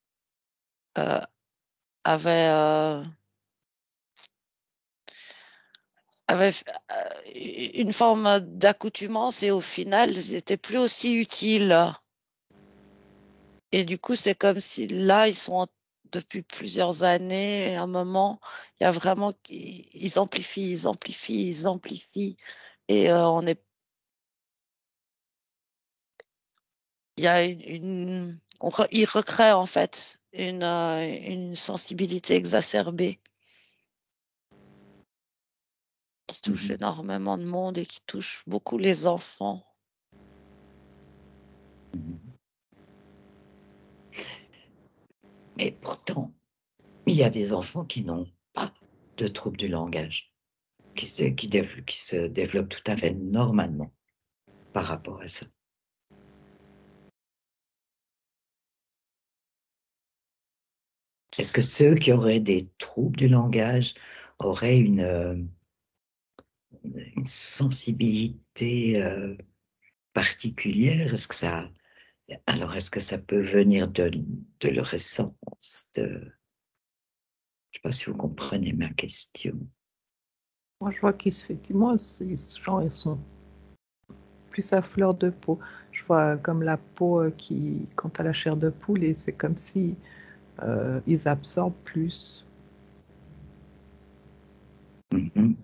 euh, avaient, avaient une forme d'accoutumance et au final, ils n'étaient plus aussi utiles. Et du coup, c'est comme si là, ils sont depuis plusieurs années, et à un moment, il y a vraiment, ils amplifient, ils amplifient, ils amplifient. Et il y a ils recréent en fait une sensibilité exacerbée qui touche Mhm. énormément de monde et qui touche beaucoup les enfants. Mhm. Mais pourtant, il y a des enfants qui n'ont pas de troubles du langage, qui se développent tout à fait normalement par rapport à ça. Est-ce que ceux qui auraient des troubles du langage auraient une sensibilité particulière? Est-ce que ça peut venir de leur essence? Je ne sais pas si vous comprenez ma question. Moi, je vois qu'effectivement, genre, ils sont plus à fleur de peau. Je vois comme la peau qui, quand tu as la chair de poule, et c'est comme si ils absorbent plus. Mhm.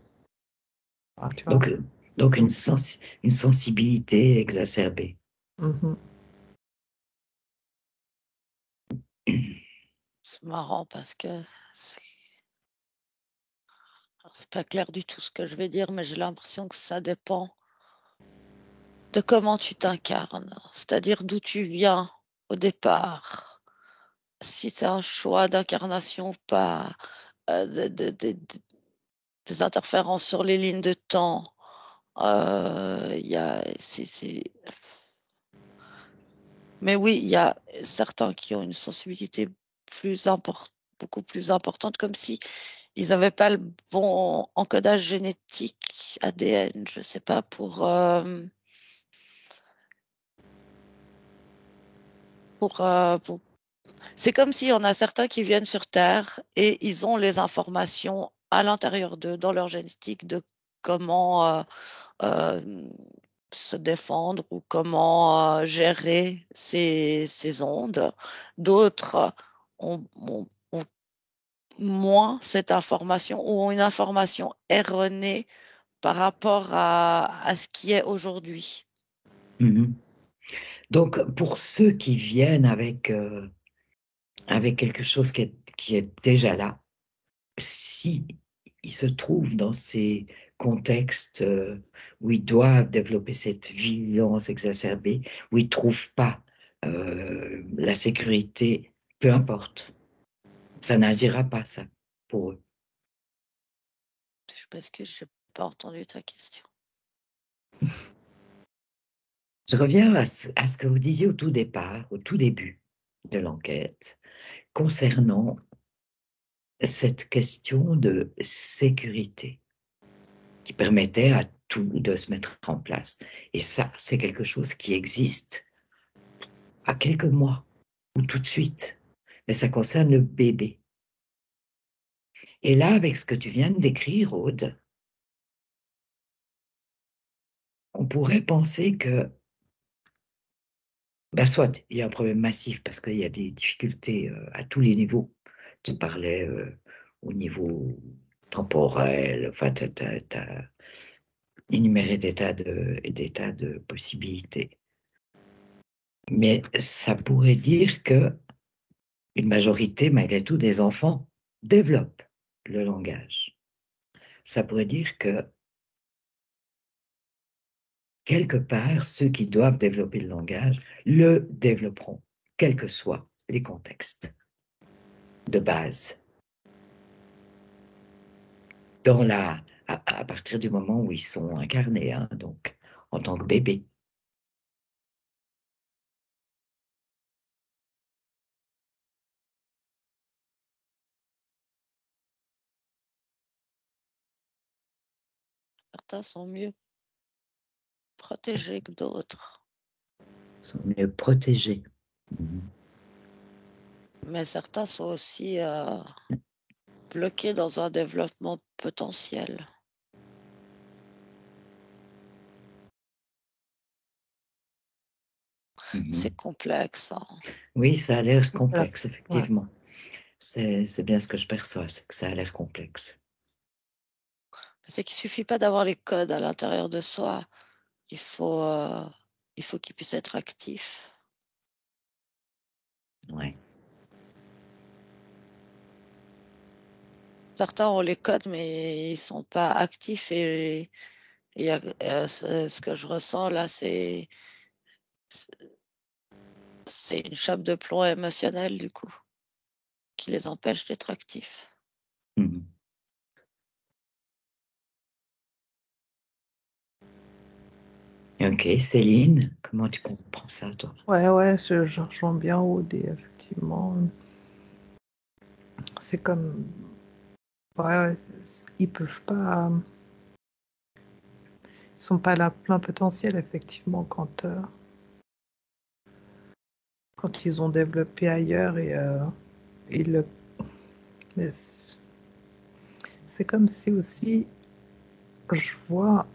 Tu vois. Donc une sensibilité exacerbée. Mhm. C'est marrant parce que c'est pas clair du tout ce que je vais dire, mais j'ai l'impression que ça dépend de comment tu t'incarnes, c'est-à-dire d'où tu viens au départ. Si c'est un choix d'incarnation ou pas, des interférences sur les lignes de temps. Mais oui, il y a certains qui ont une sensibilité beaucoup plus importante, comme si ils n'avaient pas le bon encodage génétique ADN, je ne sais pas, pour. C'est comme si on a certains qui viennent sur Terre et ils ont les informations à l'intérieur d'eux, dans leur génétique, de comment euh, se défendre ou comment gérer ces ondes. D'autres ont moins cette information ou ont une information erronée par rapport à ce qui est aujourd'hui. Mhm. Donc, pour ceux qui viennent avec quelque chose qui est déjà là, si ils se trouvent dans ces contextes où ils doivent développer cette violence exacerbée, où ils ne trouvent pas la sécurité, peu importe, ça n'agira pas, ça, pour eux. Parce que je n'ai pas entendu ta question. Je reviens à ce que vous disiez au tout départ, au tout début de l'enquête, concernant cette question de sécurité qui permettait à tout de se mettre en place. Et ça, c'est quelque chose qui existe à quelques mois ou tout de suite. Mais ça concerne le bébé. Et là, avec ce que tu viens de décrire, Aude, on pourrait penser que, ben soit il y a un problème massif parce qu'il y a des difficultés à tous les niveaux. Tu parlais au niveau temporel, enfin, tu as énuméré des tas de possibilités. Mais ça pourrait dire que une majorité, malgré tout, des enfants développent le langage. Ça pourrait dire que, quelque part, ceux qui doivent développer le langage le développeront, quels que soient les contextes de base. À partir du moment où ils sont incarnés, hein, donc en tant que bébé. Certains sont mieux protégés que d'autres. Ils sont mieux protégés. Mais certains sont aussi bloqués dans un développement potentiel. C'est complexe. Hein. Oui, ça a l'air complexe, effectivement. Ouais. C'est bien ce que je perçois, c'est que ça a l'air complexe. C'est qu'il ne suffit pas d'avoir les codes à l'intérieur de soi. Il faut qu'ils puissent être actifs. Ouais. Certains ont les codes, mais ils ne sont pas actifs. Et ce que je ressens là, c'est une chape de plomb émotionnelle, du coup, qui les empêche d'être actifs. Mhm. Ok, Céline, comment tu comprends ça, toi? Ouais, je rejoins bien Aude, et effectivement. C'est comme. Ouais, ils peuvent pas. sont pas à leur plein potentiel, effectivement, quand ils ont développé ailleurs et mais c'est comme si aussi je vois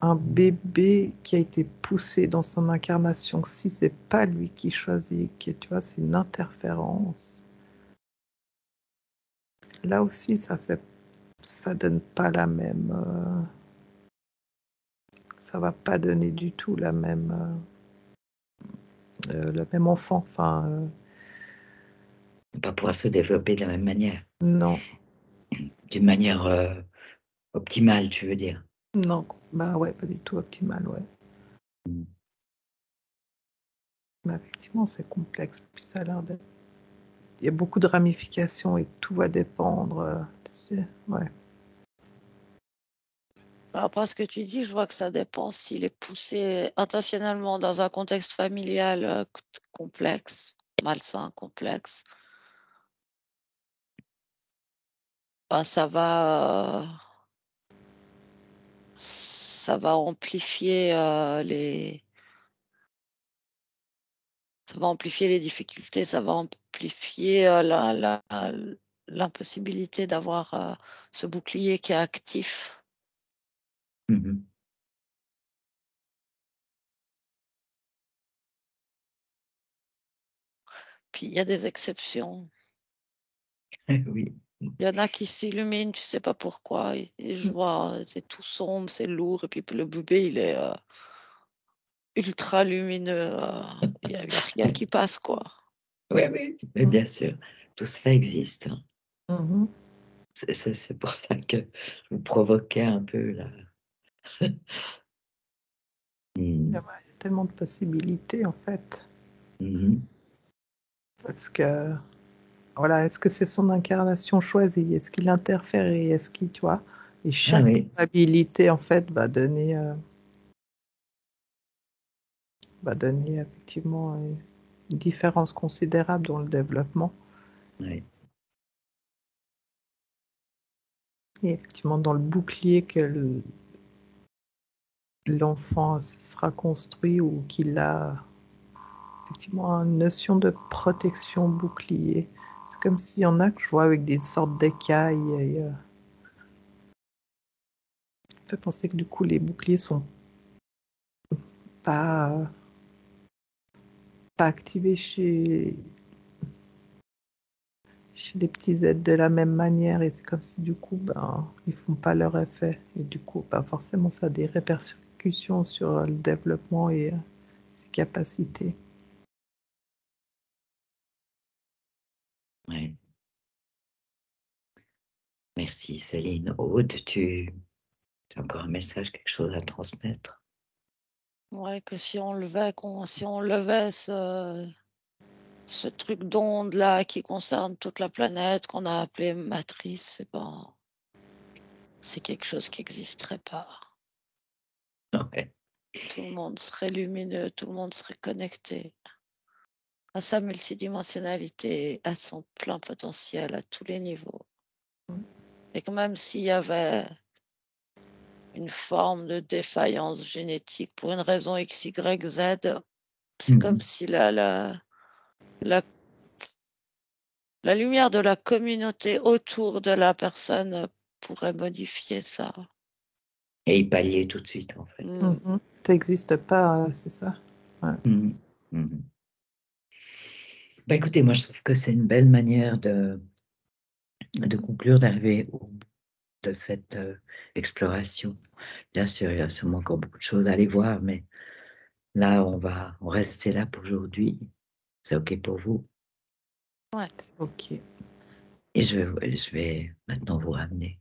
un bébé qui a été poussé dans son incarnation. Si c'est pas lui qui choisit, tu vois, c'est une interférence. Là aussi, ça donne pas la même. Ça va pas donner du tout le même enfant. Enfin, On va pas pouvoir se développer de la même manière. non, D'une manière optimale, tu veux dire. non, bah ouais, pas du tout optimal, ouais. Mm. Mais effectivement, c'est complexe. Puis ça a l'air d'être. Il y a beaucoup de ramifications et tout va dépendre. Tu sais, ouais. Par rapport à ce que tu dis, je vois que ça dépend s'il est poussé intentionnellement dans un contexte familial complexe, malsain, complexe. Ben, ça va amplifier ça va amplifier les difficultés, ça va amplifier l'impossibilité d'avoir ce bouclier qui est actif. Mhm. Puis il y a des exceptions. Oui. Il y en a qui s'illuminent, tu sais pas pourquoi. Et je vois, c'est tout sombre, c'est lourd. Et puis le bébé, il est ultra lumineux. Il n'y a rien qui passe, quoi. Oui, oui, mais bien sûr, tout ça existe. Hein. Mhm. C'est pour ça que je vous provoquais un peu là. Il y a tellement de possibilités, en fait. Mhm. Parce que, voilà, est-ce que c'est son incarnation choisie? Est-ce qu'il interfère? Est-ce qu'il, tu vois? Et Ah chaque oui, probabilité, en fait, va donner effectivement une différence considérable dans le développement. oui. Et effectivement, dans le bouclier que l'enfant sera construit ou qu'il a effectivement une notion de protection bouclier. C'est comme s'il y en a que je vois avec des sortes d'écailles. Ça fait penser que du coup, les boucliers sont pas, pas activés chez les petits êtres de la même manière et c'est comme si du coup ils font pas leur effet et du coup forcément ça a des répercussions sur le développement et ses capacités. Oui. Merci Céline. Aude, tu as encore un message, quelque chose à transmettre? Ouais, que si on levait ce truc d'onde là qui concerne toute la planète qu'on a appelé matrice, c'est quelque chose qui n'existerait pas. Ouais. Tout le monde serait lumineux, tout le monde serait connecté à sa multidimensionnalité, à son plein potentiel à tous les niveaux. Et que même s'il y avait une forme de défaillance génétique pour une raison X, Y, Z, c'est comme si la lumière de la communauté autour de la personne pourrait modifier ça. Et y pallier tout de suite, en fait. Mm-hmm. Ça n'existe pas, c'est ça. Ouais. Mhm. Mhm. Bah, écoutez, moi je trouve que c'est une belle manière de conclure, d'arriver au bout de cette exploration. Bien sûr, il y a sûrement encore beaucoup de choses à aller voir, mais là, on rester là pour aujourd'hui. C'est OK pour vous. Ouais. Ok. Et je vais maintenant vous ramener